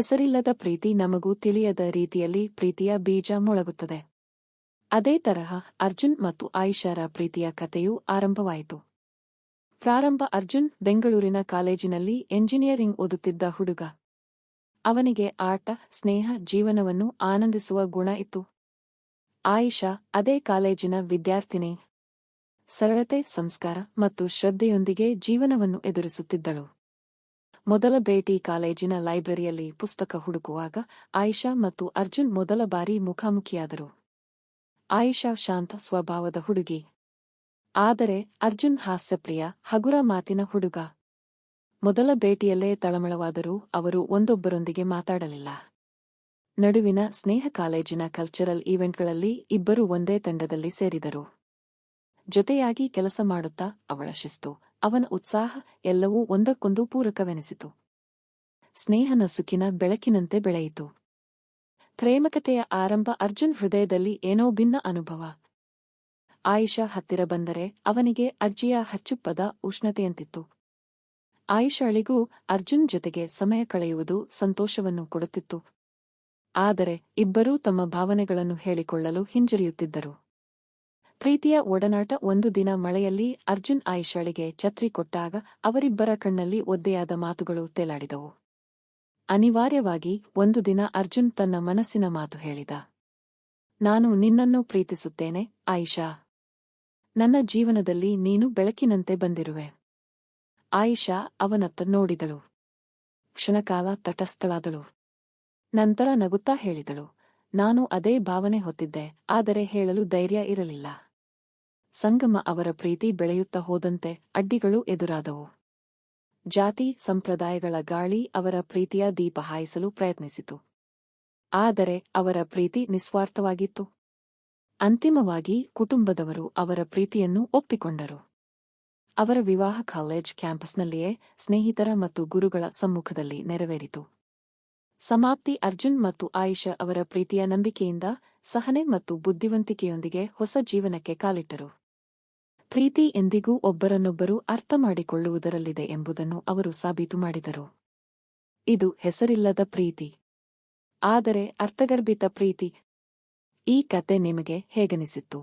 ಹೆಸರಿಲ್ಲದ ಪ್ರೀತಿ ನಮಗೂ ತಿಳಿಯದ ರೀತಿಯಲ್ಲಿ ಪ್ರೀತಿಯ ಬೀಜ ಮೊಳಗುತ್ತದೆ. ಅದೇ ತರಹ ಅರ್ಜುನ್ ಮತ್ತು ಆಯಿಷಾರ ಪ್ರೀತಿಯ ಕಥೆಯೂ ಆರಂಭವಾಯಿತು. ಪ್ರಾರಂಭ ಅರ್ಜುನ್ ಬೆಂಗಳೂರಿನ ಕಾಲೇಜಿನಲ್ಲಿ ಎಂಜಿನಿಯರಿಂಗ್ ಓದುತ್ತಿದ್ದ ಹುಡುಗ. ಅವನಿಗೆ ಆಟ, ಸ್ನೇಹ, ಜೀವನವನ್ನು ಆನಂದಿಸುವ ಗುಣ ಇತ್ತು. ಆಯಿಷಾ ಅದೇ ಕಾಲೇಜಿನ ವಿದ್ಯಾರ್ಥಿನಿ. ಸರಳತೆ, ಸಂಸ್ಕಾರ ಮತ್ತು ಶ್ರದ್ಧೆಯೊಂದಿಗೆ ಜೀವನವನ್ನು ಎದುರಿಸುತ್ತಿದ್ದಳು. ಮೊದಲ ಭೇಟಿ ಕಾಲೇಜಿನ ಲೈಬ್ರರಿಯಲ್ಲಿ ಪುಸ್ತಕ ಹುಡುಕುವಾಗ ಆಯಿಷಾ ಮತ್ತು ಅರ್ಜುನ್ ಮೊದಲ ಬಾರಿ ಮುಖಾಮುಖಿಯಾದರು. ಆಯಿಷಾ ಶಾಂತ ಸ್ವಭಾವದ ಹುಡುಗಿ. ಆದರೆ ಅರ್ಜುನ್ ಹಾಸ್ಯಪ್ರಿಯ, ಹಗುರ ಮಾತಿನ ಹುಡುಗ. ಮೊದಲ ಭೇಟಿಯಲ್ಲೇ ತಳಮಳವಾದರೂ ಅವರು ಒಂದೊಬ್ಬರೊಂದಿಗೆ ಮಾತಾಡಲಿಲ್ಲ. ನಡುವಿನ ಸ್ನೇಹ ಕಾಲೇಜಿನ ಕಲ್ಚರಲ್ ಈವೆಂಟ್ಗಳಲ್ಲಿ ಇಬ್ಬರೂ ಒಂದೇ ತಂಡದಲ್ಲಿ ಸೇರಿದರು. ಜೊತೆಯಾಗಿ ಕೆಲಸ ಮಾಡುತ್ತಾ ಅವಳ ಶಿಸ್ತು, ಅವನ ಉತ್ಸಾಹ ಎಲ್ಲವೂ ಒಂದಕ್ಕೊಂದು ಪೂರಕವೆನಿಸಿತು. ಸ್ನೇಹ ನಸುಕಿನ ಬೆಳಕಿನಂತೆ ಬೆಳೆಯಿತು. ಪ್ರೇಮಕತೆಯ ಆರಂಭ ಅರ್ಜುನ್ ಹೃದಯದಲ್ಲಿ ಏನೋ ಭಿನ್ನ ಅನುಭವ. ಆಯಿಷಾ ಹತ್ತಿರ ಬಂದರೆ ಅವನಿಗೆ ಅಜ್ಜಿಯ ಹಚ್ಚುಪ್ಪದ ಉಷ್ಣತೆಯಂತಿತ್ತು. ಆಯಿಷಾಳಿಗೂ ಅರ್ಜುನ್ ಜೊತೆಗೆ ಸಮಯ ಕಳೆಯುವುದು ಸಂತೋಷವನ್ನು ಕೊಡುತ್ತಿತ್ತು. ಆದರೆ ಇಬ್ಬರೂ ತಮ್ಮ ಭಾವನೆಗಳನ್ನು ಹೇಳಿಕೊಳ್ಳಲು ಹಿಂಜರಿಯುತ್ತಿದ್ದರು. ಪ್ರೀತಿಯ ಒಡನಾಟ ಒಂದು ದಿನ ಮಳೆಯಲ್ಲಿ ಅರ್ಜುನ್ ಆಯಿಷಾಳಿಗೆ ಛತ್ರಿ ಕೊಟ್ಟಾಗ ಅವರಿಬ್ಬರ ಕಣ್ಣಲ್ಲಿ ಒದ್ದೆಯಾದ ಮಾತುಗಳು ತೇಲಾಡಿದವು. ಅನಿವಾರ್ಯವಾಗಿ ಒಂದು ದಿನ ಅರ್ಜುನ್ ತನ್ನ ಮನಸ್ಸಿನ ಮಾತು ಹೇಳಿದ. ನಾನು ನಿನ್ನನ್ನು ಪ್ರೀತಿಸುತ್ತೇನೆ ಆಯಿಷಾ. ನನ್ನ ಜೀವನದಲ್ಲಿ ನೀನು ಬೆಳಕಿನಂತೆ ಬಂದಿರುವೆ. ಆಯಿಷಾ ಅವನತ್ತ ನೋಡಿದಳು. ಕ್ಷಣಕಾಲ ತಟಸ್ಥಳಾದಳು. ನಂತರ ನಗುತ್ತಾ ಹೇಳಿದಳು, ನಾನು ಅದೇ ಭಾವನೆ ಹೊತ್ತಿದ್ದೆ, ಆದರೆ ಹೇಳಲು ಧೈರ್ಯ ಇರಲಿಲ್ಲ. ಸಂಗಮ ಅವರ ಪ್ರೀತಿ ಬೆಳೆಯುತ್ತಾ ಹೋದಂತೆ ಅಡ್ಡಿಗಳು ಎದುರಾದವು. ಜಾತಿ, ಸಂಪ್ರದಾಯಗಳ ಗಾಳಿ ಅವರ ಪ್ರೀತಿಯ ದೀಪ ಹಾಯಿಸಲು ಪ್ರಯತ್ನಿಸಿತು. ಆದರೆ ಅವರ ಪ್ರೀತಿ ನಿಸ್ವಾರ್ಥವಾಗಿತ್ತು. ಅಂತಿಮವಾಗಿ ಕುಟುಂಬದವರು ಅವರ ಪ್ರೀತಿಯನ್ನು ಒಪ್ಪಿಕೊಂಡರು. ಅವರ ವಿವಾಹ ಕಾಲೇಜ್ ಕ್ಯಾಂಪಸ್ನಲ್ಲಿಯೇ ಸ್ನೇಹಿತರ ಮತ್ತು ಗುರುಗಳ ಸಮ್ಮುಖದಲ್ಲಿ ನೆರವೇರಿತು. ಸಮಾಪ್ತಿ ಅರ್ಜುನ್ ಮತ್ತು ಆಯಿಷಾ ಅವರ ಪ್ರೀತಿಯ ನಂಬಿಕೆಯಿಂದ, ಸಹನೆ ಮತ್ತು ಬುದ್ಧಿವಂತಿಕೆಯೊಂದಿಗೆ ಹೊಸ ಜೀವನಕ್ಕೆ ಕಾಲಿಟ್ಟರು. ಪ್ರೀತಿ ಎಂದಿಗೂ ಒಬ್ಬರನ್ನೊಬ್ಬರು ಅರ್ಥ ಮಾಡಿಕೊಳ್ಳುವುದರಲ್ಲಿದೆ ಎಂಬುದನ್ನು ಅವರು ಸಾಬೀತು ಮಾಡಿದರು. ಇದು ಹೆಸರಿಲ್ಲದ ಪ್ರೀತಿ, ಆದರೆ ಅರ್ಥಗರ್ಭಿತ ಪ್ರೀತಿ. ಈ ಕತೆ ನಿಮಗೆ ಹೇಗನಿಸಿತ್ತು?